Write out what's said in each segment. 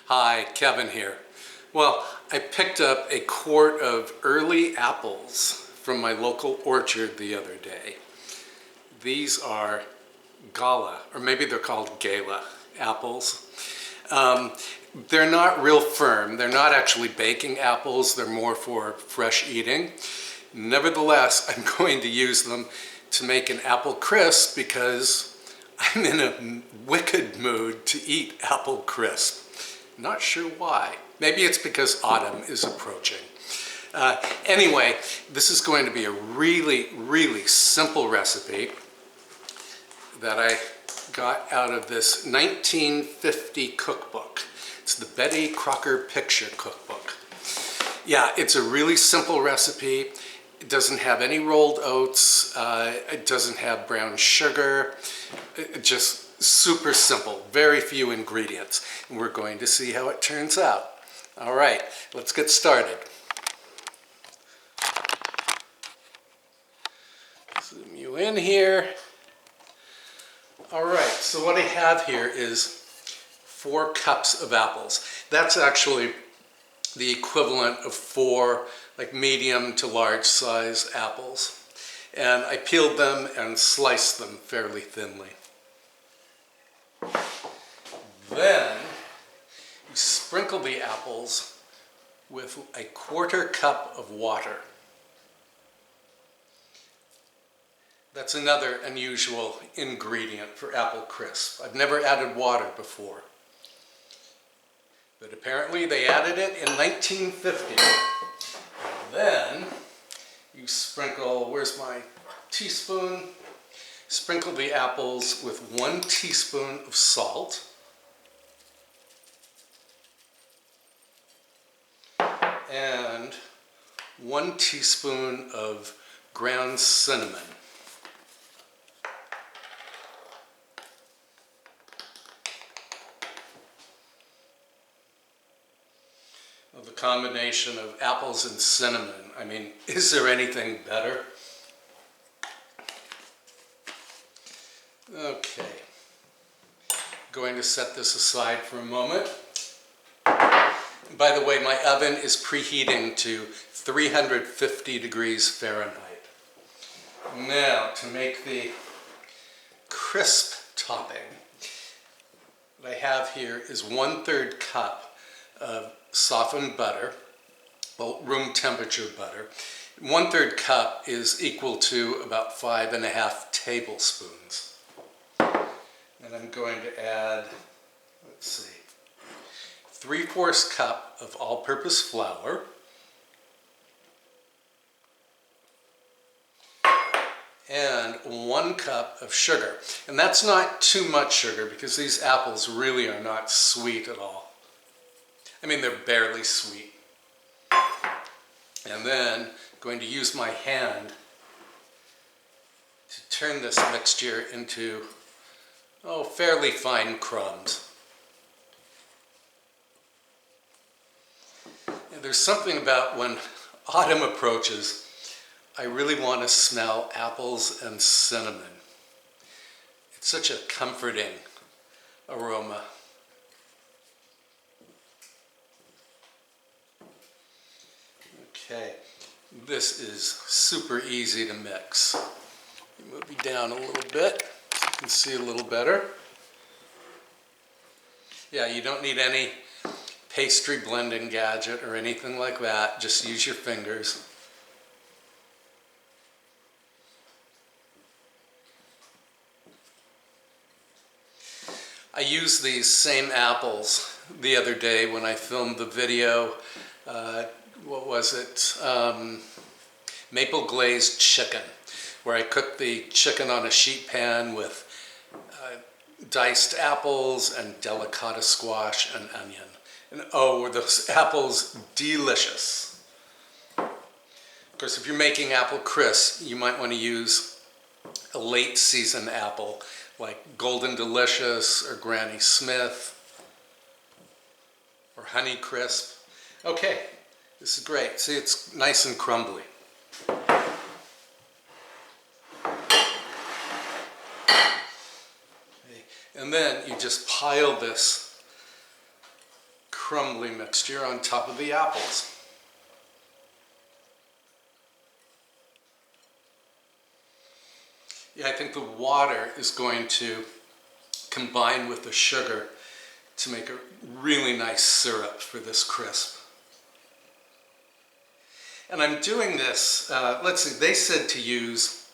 Hi, Kevin here. Well, I picked up a quart of early apples from my local orchard the other day. These are Gala, or maybe they're called Gala apples. They're not real firm. They're not actually baking apples. They're more for fresh eating. Nevertheless, I'm going to use them to make an apple crisp because I'm in a wicked mood to eat apple crisp. Not sure why. Maybe it's because autumn is approaching. Anyway, this is going to be a really simple recipe that I got out of this 1950 cookbook. It's the Betty Crocker Picture Cookbook. Yeah, it's a really simple recipe. It doesn't have any rolled oats. It doesn't have brown sugar. Just super simple, very few ingredients. And we're going to see how it turns out. All right, let's get started. Zoom you in here. All right, so what I have here is 4 cups of apples. That's actually the equivalent of 4 like medium to large size apples. And I peeled them and sliced them fairly thinly. Then you sprinkle the apples with a 1/4 cup of water. That's another unusual ingredient for apple crisp. I've never added water before, but apparently they added it in 1950. And then you sprinkle, where's my teaspoon? Sprinkle the apples with 1 teaspoon of salt. And 1 teaspoon of ground cinnamon. Well, the combination of apples and cinnamon, I mean, is there anything better? Okay, going to set this aside for a moment. By the way, my oven is preheating to 350 degrees Fahrenheit. Now, to make the crisp topping, what I have here is 1/3 cup of softened butter, well, room temperature butter. 1/3 cup is equal to about 5½ tablespoons. And I'm going to add, let's see, 3/4 cup of all-purpose flour, and 1 cup of sugar. And that's not too much sugar because these apples really are not sweet at all. I mean, they're barely sweet. And then I'm going to use my hand to turn this mixture into, fairly fine crumbs. And there's something about when autumn approaches, I really want to smell apples and cinnamon. It's such a comforting aroma. Okay, this is super easy to mix. Move you down a little bit so you can see a little better. Yeah, you don't need any pastry blending gadget or anything like that. Just use your fingers. I used these same apples the other day when I filmed the video, what was it? Maple glazed chicken, where I cooked the chicken on a sheet pan with diced apples and delicata squash and onion. And oh, were those apples delicious. Of course, if you're making apple crisp, you might want to use a late season apple like Golden Delicious or Granny Smith or Honey Crisp. Okay, this is great. See, it's nice and crumbly. And then you just pile this crumbly mixture on top of the apples. Yeah, I think the water is going to combine with the sugar to make a really nice syrup for this crisp. And I'm doing this, let's see, they said to use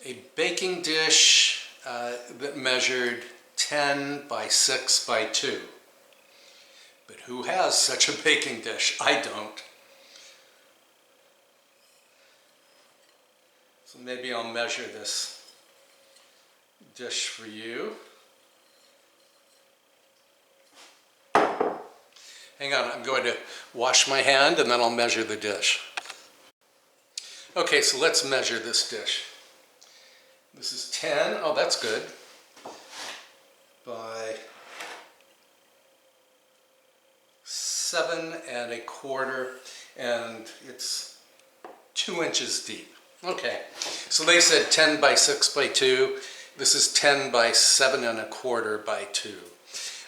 a baking dish that measured 10 by 6 by 2. But who has such a baking dish? I don't. So maybe I'll measure this dish for you. Hang on, I'm going to wash my hand and then I'll measure the dish. Okay, so let's measure this dish. This is 10, oh that's good, by 7 1/4, and it's 2 inches deep. Okay, so they said 10 by 6 by 2. This is 10 by 7 1/4 by 2.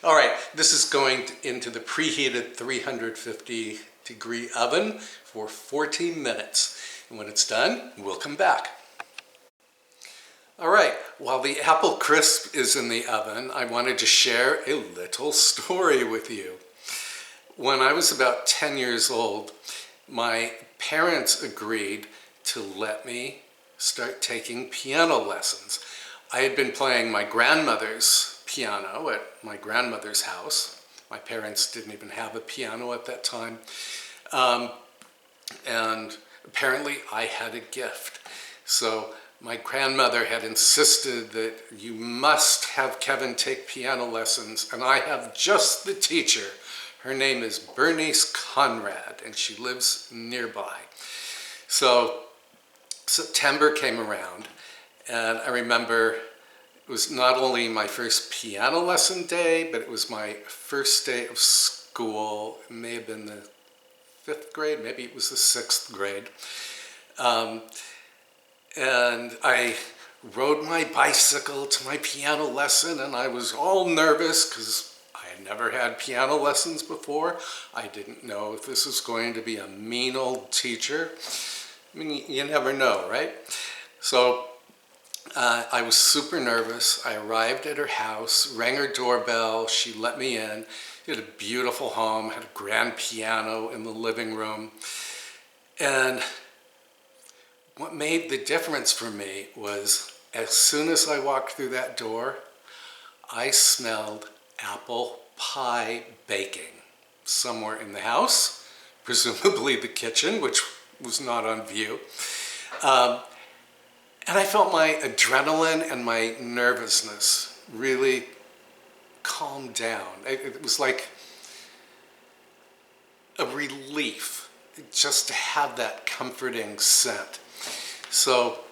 All right, this is going into the preheated 350 degree oven for 14 minutes. And when it's done, we'll come back. All right, while the apple crisp is in the oven, I wanted to share a little story with you. When I was about 10 years old, my parents agreed to let me start taking piano lessons. I had been playing my grandmother's piano at my grandmother's house. My parents didn't even have a piano at that time. And apparently I had a gift. So my grandmother had insisted that you must have Kevin take piano lessons, and I have just the teacher. Her name is Bernice Conrad, and she lives nearby. So September came around, and I remember it was not only my first piano lesson day, but it was my first day of school. It may have been the 5th grade, maybe it was the 6th grade. And I rode my bicycle to my piano lesson, and I was all nervous because I had never had piano lessons before. I didn't know if this was going to be a mean old teacher. I mean, you never know, right? So I was super nervous. I arrived at her house, rang her doorbell, she let me in. She had a beautiful home, had a grand piano in the living room. And what made the difference for me was as soon as I walked through that door, I smelled apple pie baking somewhere in the house, presumably the kitchen, which was not on view. And I felt my adrenaline and my nervousness really calm down. It was like a relief just to have that comforting scent. So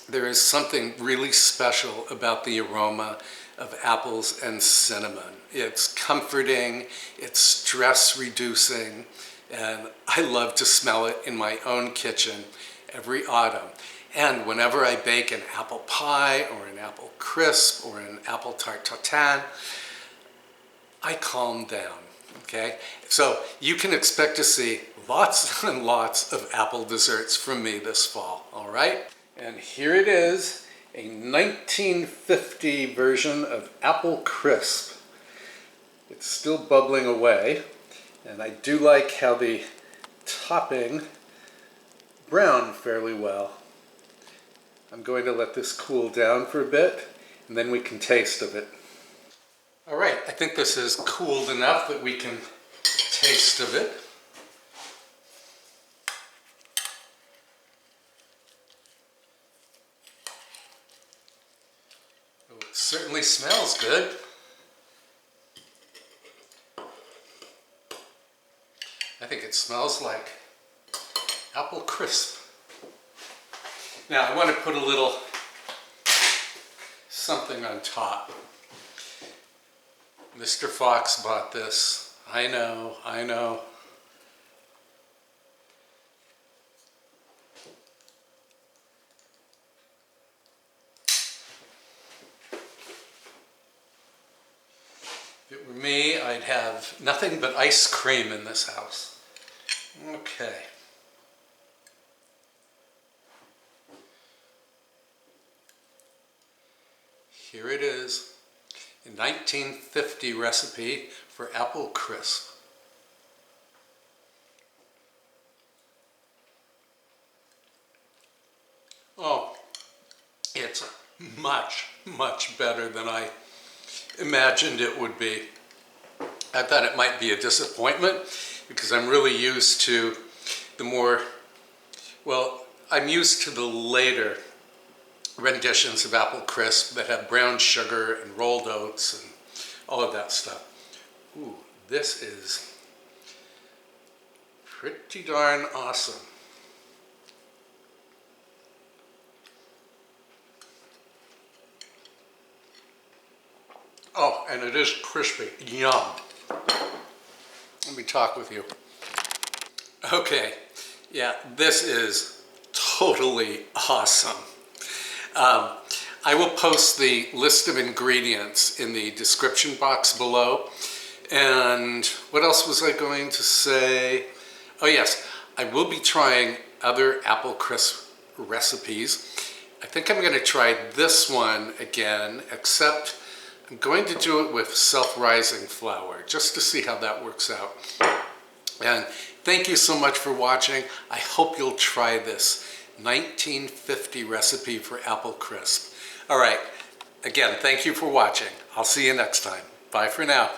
there is something really special about the aroma of apples and cinnamon. It's comforting, it's stress reducing, and I love to smell it in my own kitchen every autumn. And whenever I bake an apple pie or an apple crisp or an apple tart tatin, I calm down, okay? So you can expect to see lots and lots of apple desserts from me this fall, all right? And here it is, a 1950 version of apple crisp. It's still bubbling away, and I do like how the topping browned fairly well. I'm going to let this cool down for a bit, and then we can taste of it. All right, I think this is cooled enough that we can taste of it. Oh, it certainly smells good. I think it smells like apple crisp. Now I want to put a little something on top. Mr. Fox bought this. I know, I know. If it were me, I'd have nothing but ice cream in this house. Okay. Here it is, a 1950 recipe for apple crisp. Oh, it's much, much better than I imagined it would be. I thought it might be a disappointment because I'm really used to the more, well, I'm used to the later renditions of apple crisp that have brown sugar and rolled oats and all of that stuff. Ooh, this is pretty darn awesome. Oh, and it is crispy. Yum. Let me talk with you. Okay, yeah, this is totally awesome. I will post the list of ingredients in the description box below. And what else was I going to say? Oh yes, I will be trying other apple crisp recipes. I think I'm going to try this one again, except I'm going to do it with self-rising flour, just to see how that works out. And thank you so much for watching. I hope you'll try this 1950 recipe for apple crisp. All right, again, thank you for watching. I'll see you next time. Bye for now.